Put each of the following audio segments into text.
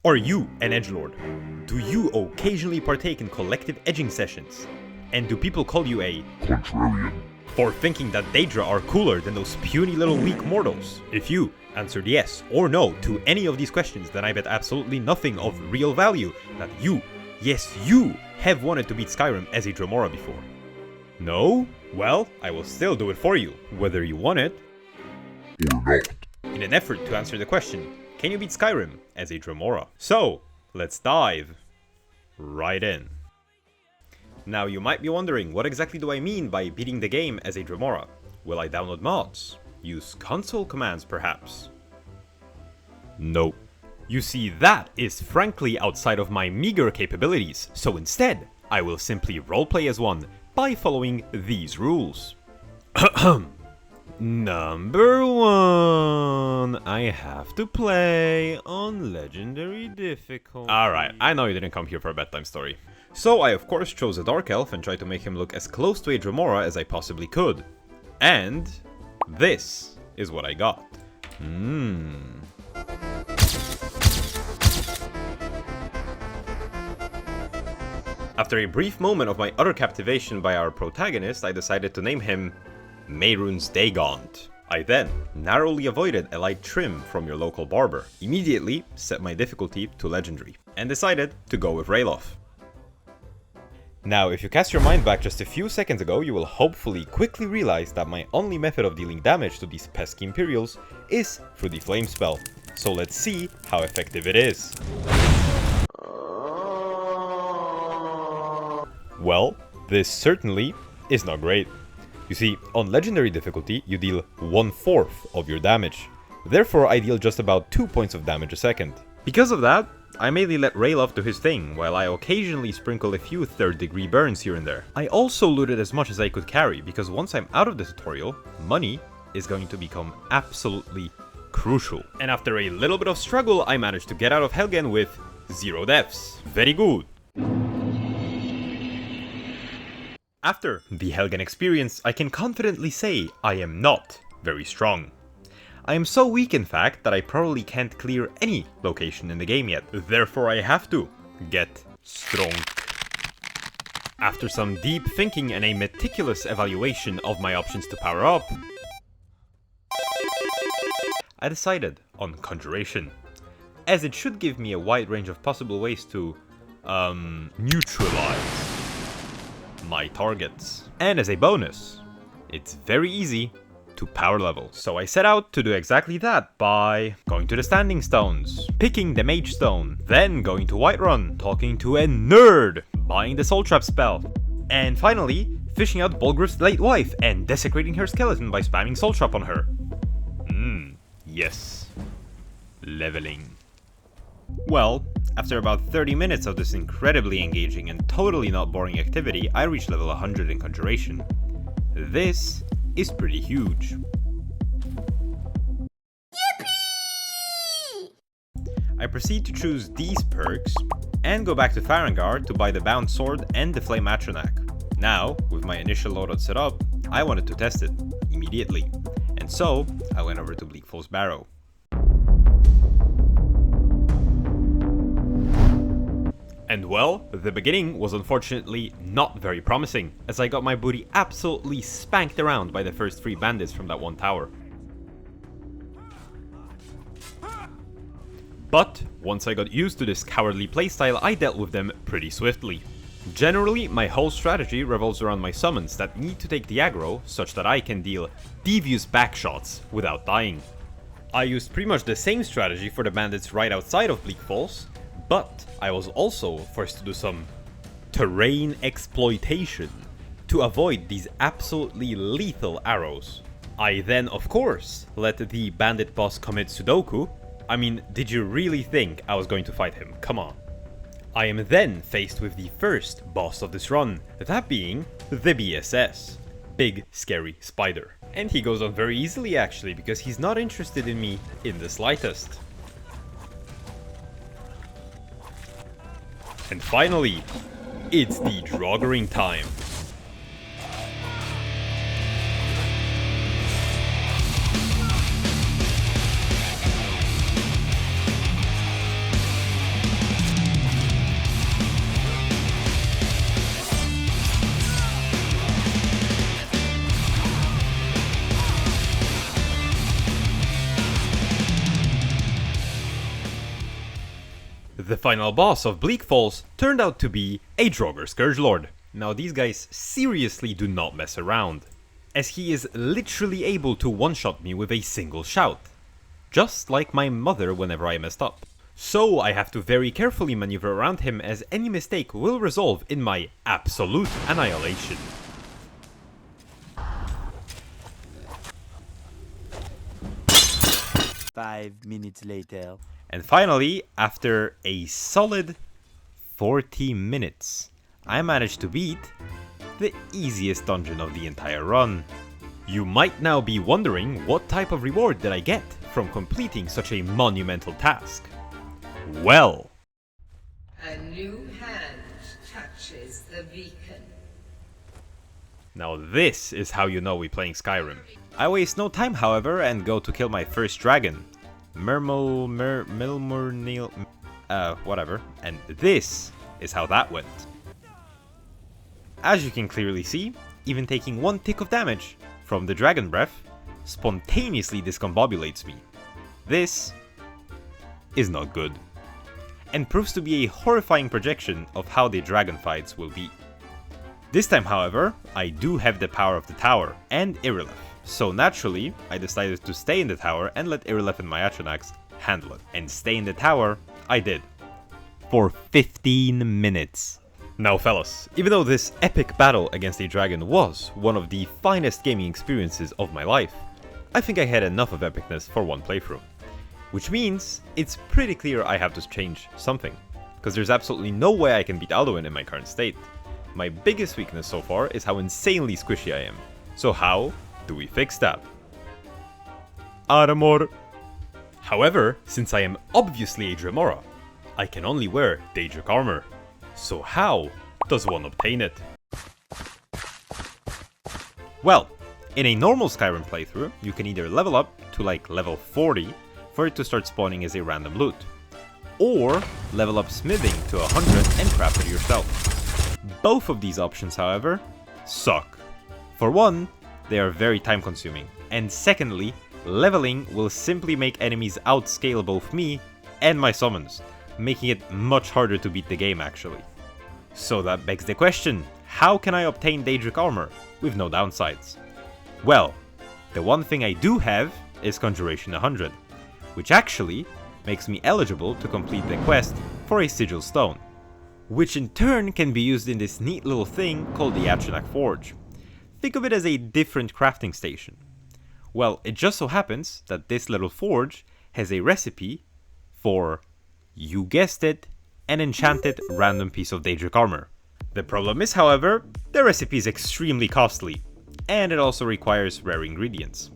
Are you an edgelord? Do you occasionally partake in collective edging sessions? And do people call you a contrarian for thinking that Daedra are cooler than those puny little weak mortals? If you answered yes or no to any of these questions, then I bet absolutely nothing of real value that you, yes you, have wanted to beat Skyrim as a Dremora before. No? Well, I will still do it for you, whether you want it or not. in an effort to answer the question, can you beat Skyrim as a Dremora? So, let's dive right in. Now you might be wondering, what exactly do I mean by beating the game as a Dremora? Will I download mods? Use console commands perhaps? Nope. You see, that is frankly outside of my meager capabilities, so instead, I will simply roleplay as one by following these rules. Number 1, I have to play on legendary difficulty. Alright, I know you didn't come here for a bedtime story. So I of course chose a dark elf and tried to make him look as close to a Dremora as I possibly could. And this is what I got. After a brief moment of my utter captivation by our protagonist, I decided to name him Mehrunes Daegaunt. I then narrowly avoided a light trim from your local barber, immediately set my difficulty to legendary, and decided to go with Ralof. Now, if you cast your mind back just a few seconds ago, you will hopefully quickly realize that my only method of dealing damage to these pesky Imperials is through the flame spell. So let's see how effective it is. Well, this certainly is not great. You see, on legendary difficulty, you deal 1/4 of your damage. Therefore, I deal just about 2 points of damage a second. Because of that, I mainly let Ralof do his thing, while I occasionally sprinkle a few 3rd degree burns here and there. I also looted as much as I could carry, because once I'm out of the tutorial, money is going to become absolutely crucial. And after a little bit of struggle, I managed to get out of Helgen with 0 deaths. Very good. After the Helgen experience, I can confidently say I am not very strong. I am so weak in fact that I probably can't clear any location in the game yet, therefore I have to get strong. After some deep thinking and a meticulous evaluation of my options to power up, I decided on Conjuration, as it should give me a wide range of possible ways to, neutralize my targets. And as a bonus, it's very easy to power level. So I set out to do exactly that by going to the Standing Stones, picking the Mage Stone, then going to Whiterun, talking to a nerd, buying the Soul Trap spell, and finally fishing out Bolgrif's late wife and desecrating her skeleton by spamming Soul Trap on her. Yes. Leveling. Well, after about 30 minutes of this incredibly engaging and totally not boring activity, I reached level 100 in Conjuration. This is pretty huge. Yippee! I proceed to choose these perks and go back to Farengar to buy the Bound Sword and the Flame Atronach. Now, with my initial loadout set up, I wanted to test it immediately, and so I went over to Bleakfall's Barrow. And well, the beginning was unfortunately not very promising, as I got my booty absolutely spanked around by the first 3 bandits from that one tower. But once I got used to this cowardly playstyle, I dealt with them pretty swiftly. Generally, my whole strategy revolves around my summons that need to take the aggro, such that I can deal devious backshots without dying. I used pretty much the same strategy for the bandits right outside of Bleak Falls, but I was also forced to do some terrain exploitation to avoid these absolutely lethal arrows. I then, of course, let the bandit boss commit Sudoku. I mean, did you really think I was going to fight him? Come on. I am then faced with the first boss of this run, that being the BSS, Big Scary Spider. And he goes on very easily actually, because he's not interested in me in the slightest. And finally, it's the Draugering time. The final boss of Bleak Falls turned out to be a Draugr Scourgelord. Now these guys seriously do not mess around, as he is literally able to one-shot me with a single shout. Just like my mother whenever I messed up. So I have to very carefully maneuver around him, as any mistake will resolve in my absolute annihilation. Five minutes later. And finally, after a solid 40 minutes, I managed to beat the easiest dungeon of the entire run. You might now be wondering, what type of reward did I get from completing such a monumental task? Well, A new hand touches the beacon. now this is how you know we're playing Skyrim. I waste no time, however, and go to kill my first dragon. Whatever. And this is how that went. As you can clearly see, even taking one tick of damage from the dragon breath spontaneously discombobulates me. This is not good, and proves to be a horrifying projection of how the dragon fights will be. This time, however, I do have the power of the tower and Irileth, so naturally I decided to stay in the tower and let Irileth and my Atrenax handle it. And stay in the tower I did, for 15 minutes. Now fellas, even though this epic battle against a dragon was one of the finest gaming experiences of my life, I think I had enough of epicness for one playthrough. Which means it's pretty clear I have to change something, because there's absolutely no way I can beat Alduin in my current state. My biggest weakness so far is how insanely squishy I am. So how do we fix that? Armor. However, since I am obviously a Dremora, I can only wear Daedric armor. So how does one obtain it? Well, in a normal Skyrim playthrough, you can either level up to like level 40 for it to start spawning as a random loot, or level up smithing to 100 and craft it yourself. Both of these options, however, suck. For one, they are very time consuming, and secondly, leveling will simply make enemies outscale both me and my summons, making it much harder to beat the game actually. So that begs the question, how can I obtain Daedric armor with no downsides? Well, the one thing I do have is Conjuration 100, which actually makes me eligible to complete the quest for a Sigil Stone, which in turn can be used in this neat little thing called the Atrenac Forge. Think of it as a different crafting station. Well, it just so happens that this little forge has a recipe for, you guessed it, an enchanted random piece of Daedric armor. The problem is, however, the recipe is extremely costly, and it also requires rare ingredients.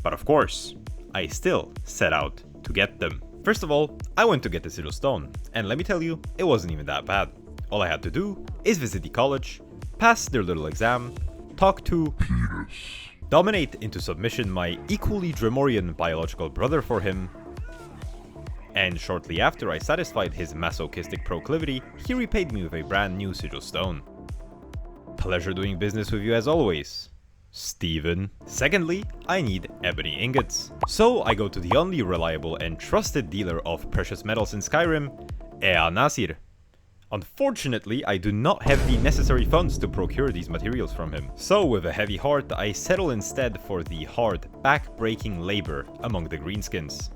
But of course, I still set out to get them. First of all, I went to get the Sigil Stone, and let me tell you, it wasn't even that bad. All I had to do is visit the college, pass their little exam, talk to Penis. dominate into submission my equally Dremorian biological brother for him, and shortly after I satisfied his masochistic proclivity, he repaid me with a brand new Sigil Stone. Pleasure doing business with you as always, Steven. Secondly, I need ebony ingots. So I go to the only reliable and trusted dealer of precious metals in Skyrim, Ea Nasir. Unfortunately, I do not have the necessary funds to procure these materials from him. So with a heavy heart, I settle instead for the hard, back-breaking labor among the greenskins.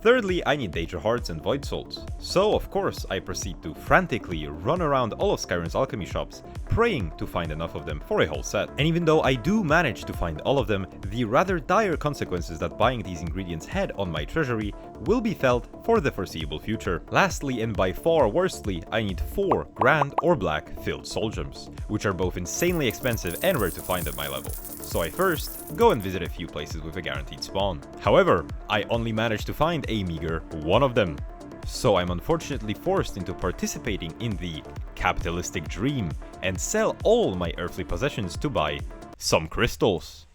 Thirdly, I need Daedra Hearts and Void Souls, so of course I proceed to frantically run around all of Skyrim's alchemy shops, praying to find enough of them for a whole set. And even though I do manage to find all of them, the rather dire consequences that buying these ingredients had on my treasury will be felt for the foreseeable future. Lastly, and by far worstly, I need 4 Grand or Black filled soul gems, which are both insanely expensive and rare to find at my level. So I first go and visit a few places with a guaranteed spawn. However, I only managed to find a meager 1 of them. So I'm unfortunately forced into participating in the capitalistic dream and sell all my earthly possessions to buy some crystals.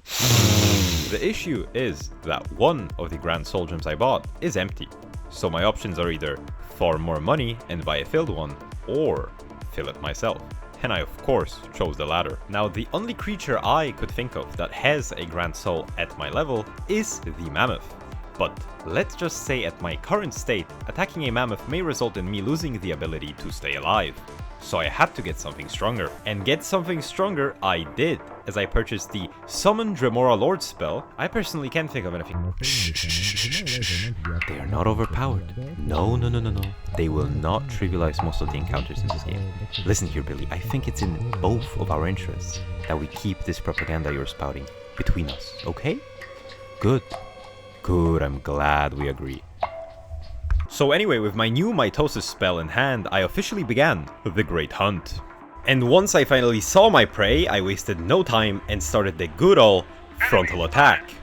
The issue is that 1 of the Grand Soul Gems I bought is empty. So my options are either farm more money and buy a filled one, or fill it myself. And I of course chose the latter. Now the only creature I could think of that has a Grand Soul at my level is the Mammoth. But let's just say at my current state, attacking a mammoth may result in me losing the ability to stay alive. So I had to get something stronger. And get something stronger I did, as I purchased the Summon Dremora Lord spell. I personally can't think of anything. Shh. They are not overpowered. No. They will not trivialize most of the encounters in this game. Listen here, Billy, I think it's in both of our interests that we keep this propaganda you're spouting between us, okay? Good, I'm glad we agree. So anyway, with my new mitosis spell in hand, I officially began the Great Hunt. And once I finally saw my prey, I wasted no time and started the good old frontal attack.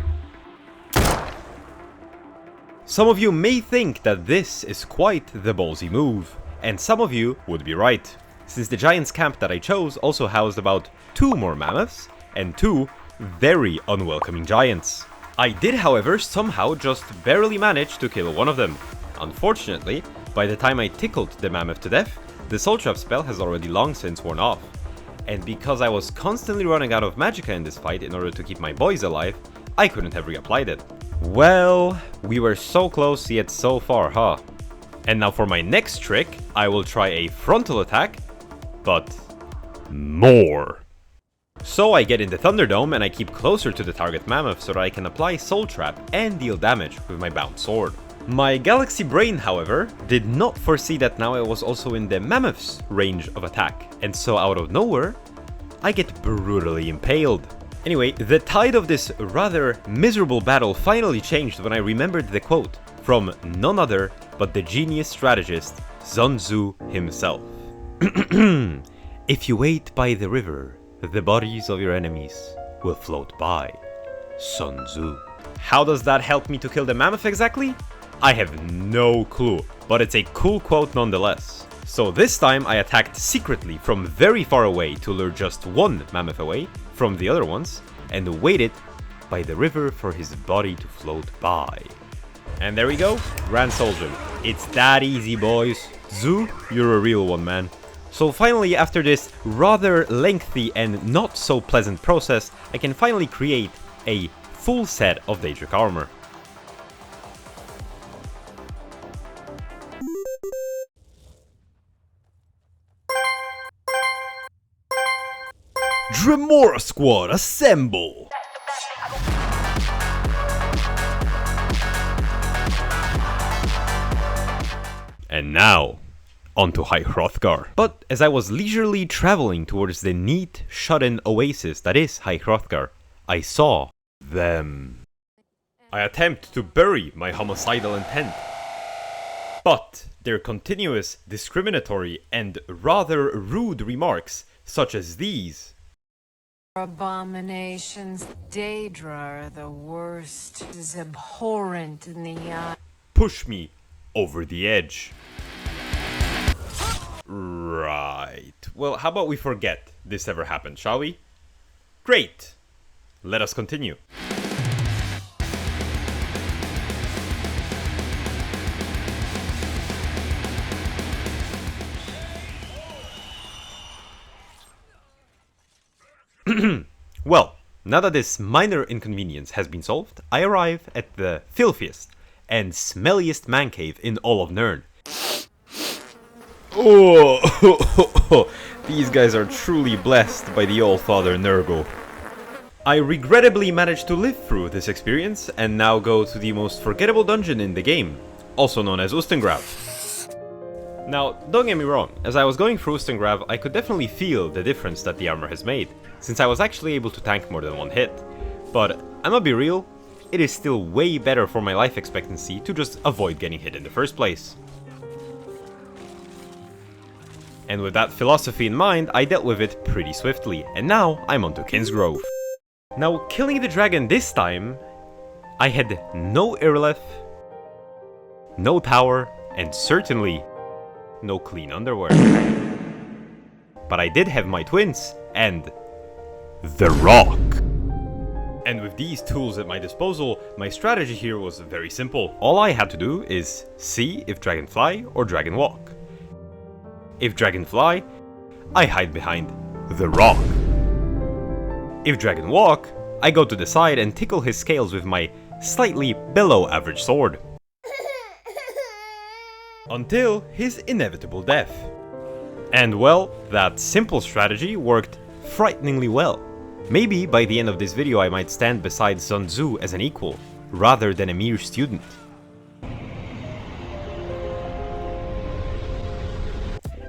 Some of you may think that this is quite the ballsy move, and some of you would be right, since the giant's camp that I chose also housed about 2 more mammoths and 2 very unwelcoming giants. I did, however, somehow just barely manage to kill one of them. Unfortunately, by the time I tickled the mammoth to death, the soul trap spell has already long since worn off. And because I was constantly running out of magicka in this fight in order to keep my boys alive, I couldn't have reapplied it. Well, we were so close yet so far, huh? And now for my next trick, I will try a frontal attack, but more. So I get in the Thunderdome and I keep closer to the target mammoth so that I can apply Soul Trap and deal damage with my bound sword. My Galaxy Brain, however, did not foresee that now I was also in the mammoth's range of attack, and so out of nowhere, I get brutally impaled. Anyway, the tide of this rather miserable battle finally changed when I remembered the quote from none other but the genius strategist Sun Tzu himself. If you wait by the river, the bodies of your enemies will float by. Sun Tzu. How does that help me to kill the mammoth exactly? I have no clue, but it's a cool quote nonetheless. So this time I attacked secretly from very far away to lure just one mammoth away from the other ones, and waited by the river for his body to float by. And there we go, Grand Soldier. It's that easy, boys. Zoo, you're a real one, man. So finally, after this rather lengthy and not so pleasant process, I can finally create a full set of Daedric armor. Dremora squad, assemble! And now, onto High Hrothgar. But as I was leisurely traveling towards the neat, shut-in oasis that is High Hrothgar, I saw them. I attempt to bury my homicidal intent, but their continuous, discriminatory, and rather rude remarks, such as these, Abominations, Daedra are the worst, is abhorrent in the eye. push me over the edge. Right. Well, how about we forget this ever happened, shall we? Great. Let us continue. Well, now that this minor inconvenience has been solved, I arrive at the filthiest and smelliest man cave in all of Nirn. Oh, these guys are truly blessed by the All-Father Nurgle. I regrettably managed to live through this experience and now go to the most forgettable dungeon in the game, also known as Ustengrav. Now, don't get me wrong, as I was going through Ustengrav, I could definitely feel the difference that the armor has made, since I was actually able to tank more than one hit. But, I'ma be real, it is still way better for my life expectancy to just avoid getting hit in the first place. And with that philosophy in mind, I dealt with it pretty swiftly, and now I'm onto Kinsgrove. Now, killing the dragon this time, I had no Irileth, no tower, and certainly no clean underwear. But I did have my twins, and the rock. And with these tools at my disposal, my strategy here was very simple. All I had to do is see if dragon fly or dragon walk. If dragon fly, I hide behind the rock. If dragon walk, I go to the side and tickle his scales with my slightly below average sword. Until his inevitable death. And well, that simple strategy worked frighteningly well. Maybe by the end of this video I might stand beside Sun Tzu as an equal, rather than a mere student.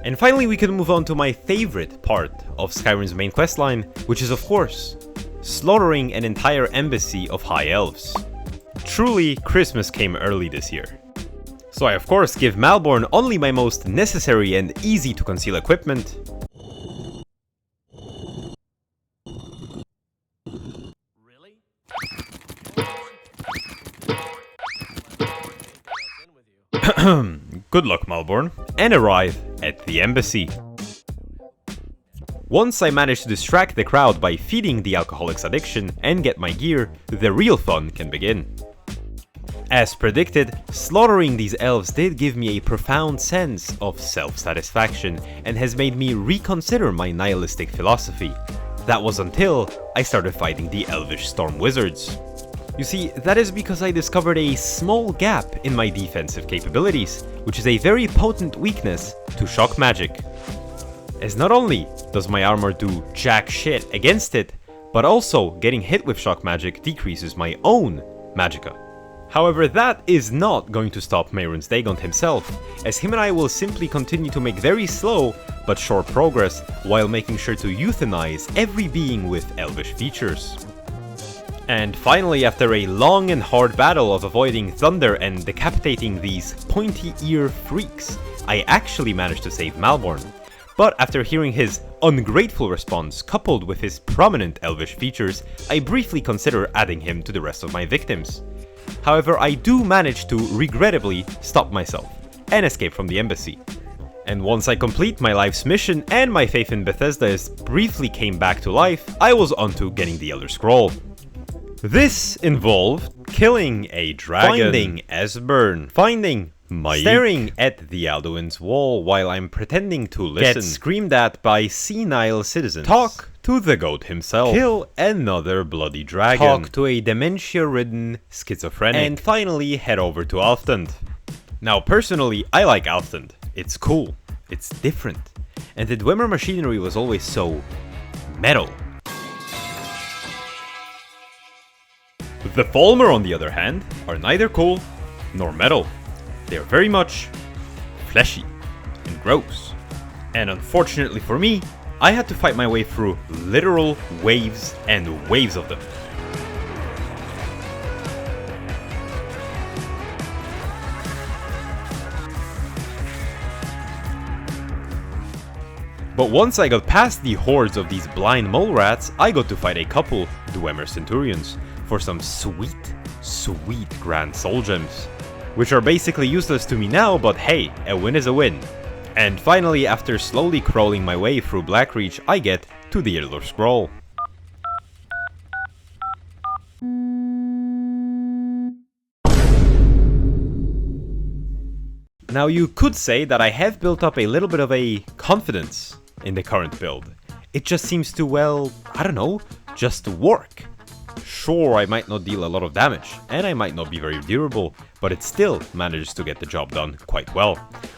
And finally we can move on to my favorite part of Skyrim's main questline, which is of course, slaughtering an entire embassy of High Elves. Truly, Christmas came early this year. So I of course give Malborn only my most necessary and easy to conceal equipment. Good luck, Malborn, and arrive at the embassy. Once I manage to distract the crowd by feeding the alcoholic's addiction and get my gear, the real fun can begin. As predicted, slaughtering these elves did give me a profound sense of self-satisfaction and has made me reconsider my nihilistic philosophy. That was until I started fighting the elvish storm wizards. You see, that is because I discovered a small gap in my defensive capabilities, which is a very potent weakness to shock magic. As not only does my armor do jack shit against it, but also getting hit with shock magic decreases my own magicka. However, that is not going to stop Mehrunes Dagon himself, as him and I will simply continue to make very slow but sure progress while making sure to euthanize every being with elvish features. And finally, after a long and hard battle of avoiding thunder and decapitating these pointy-ear freaks, I actually managed to save Malborn. But after hearing his ungrateful response coupled with his prominent elvish features, I briefly consider adding him to the rest of my victims. However, I do manage to regrettably stop myself and escape from the embassy. And once I complete my life's mission and my faith in Bethesda is briefly came back to life, I was onto getting the Elder Scroll. This involved killing a dragon, finding Esbern, finding Mike, staring at the Alduin's wall while I'm pretending to listen, get screamed at by senile citizens, talk to the goat himself, kill another bloody dragon, talk to a dementia-ridden schizophrenic, and finally head over to Alftund. Now personally, I like Alftund. It's cool, it's different, and the Dwemer machinery was always so metal. The Falmer, on the other hand, are neither cool nor metal. They are very much fleshy and gross. And unfortunately for me, I had to fight my way through literal waves and waves of them. But once I got past the hordes of these blind mole rats, I got to fight a couple Dwemer Centurions for some sweet Grand Soul Gems, which are basically useless to me now, but hey, a win is a win. And finally, after slowly crawling my way through Blackreach, I get to the Elder Scroll. Now you could say that I have built up a little bit of a confidence in the current build. It just seems to, well, I don't know, just work. Sure, I might not deal a lot of damage, and I might not be very durable, but it still manages to get the job done quite well.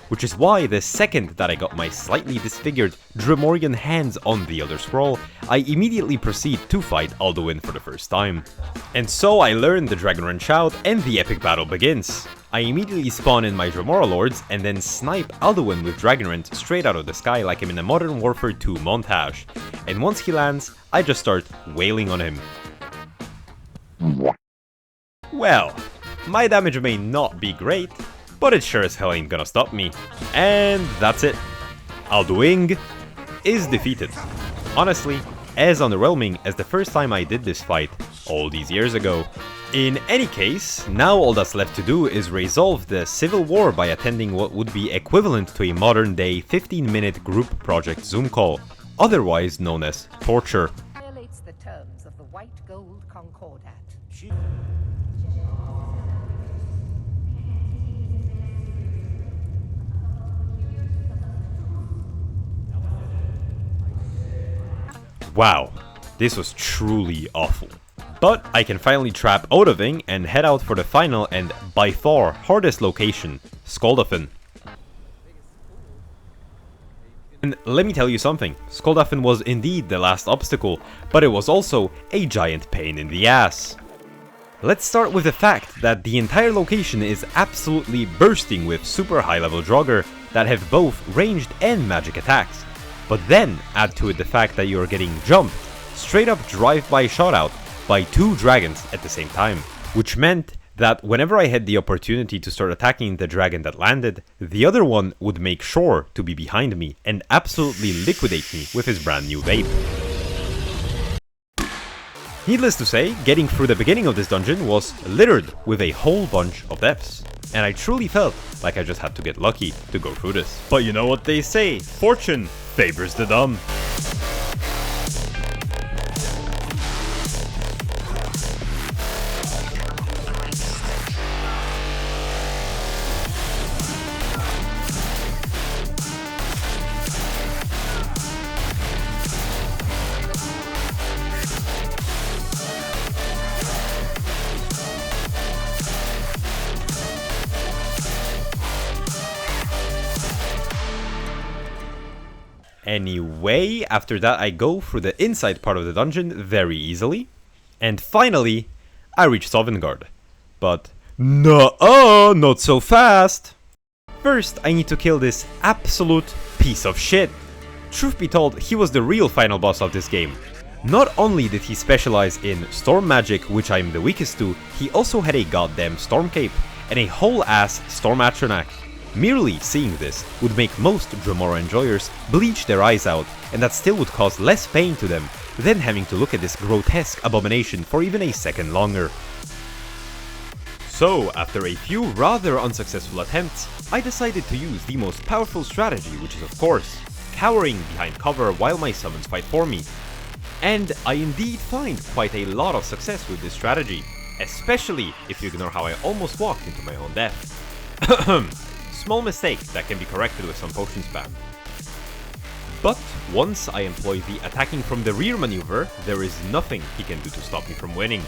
Which is why the second that I got my slightly disfigured Dremorian hands on the Elder Scroll, I immediately proceed to fight Alduin for the first time. And so I learn the Dragonrend Shout and the epic battle begins. I immediately spawn in my Dremora Lords and then snipe Alduin with Dragonrend straight out of the sky like I'm in a Modern Warfare 2 montage. And once he lands, I just start wailing on him. Well, my damage may not be great, but it sure as hell ain't gonna stop me. And that's it. Alduin is defeated. Honestly, as underwhelming as the first time I did this fight all these years ago. In any case, now all that's left to do is resolve the civil war by attending what would be equivalent to a modern day 15-minute group project Zoom call, otherwise known as torture. Violates the terms of the White Gold Concordat. Wow, this was truly awful. But I can finally trap Odoving and head out for the final and by far hardest location, Skoldafen. And let me tell you something, Skoldafen was indeed the last obstacle, but it was also a giant pain in the ass. Let's start with the fact that the entire location is absolutely bursting with super high level Draugr that have both ranged and magic attacks. But then add to it the fact that you're getting jumped, straight up drive-by shot out by 2 dragons at the same time, which meant that whenever I had the opportunity to start attacking the dragon that landed, the other one would make sure to be behind me and absolutely liquidate me with his brand new vape. Needless to say, getting through the beginning of this dungeon was littered with a whole bunch of deaths, and I truly felt like I just had to get lucky to go through this. But you know what they say, fortune favors the dumb. Anyway, after that I go through the inside part of the dungeon very easily. And finally, I reach Sovngarde. But nuh-uh, not so fast! First, I need to kill this absolute piece of shit. Truth be told, he was the real final boss of this game. Not only did he specialize in storm magic, which I'm the weakest to, he also had a goddamn storm cape and a whole ass storm atronach. Merely seeing this would make most Dremora enjoyers bleach their eyes out, and that still would cause less pain to them than having to look at this grotesque abomination for even a second longer. So, after a few rather unsuccessful attempts, I decided to use the most powerful strategy, which is of course, cowering behind cover while my summons fight for me. And I indeed find quite a lot of success with this strategy, especially if you ignore how I almost walked into my own death. Small mistake that can be corrected with some potion spam. But once I employ the attacking from the rear maneuver, there is nothing he can do to stop me from winning.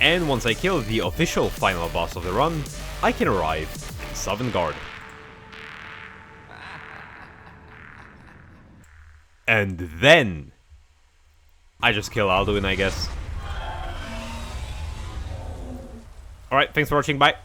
And once I kill the official final boss of the run, I can arrive in Sovngarde. And then I just kill Alduin, I guess. Alright, thanks for watching, bye!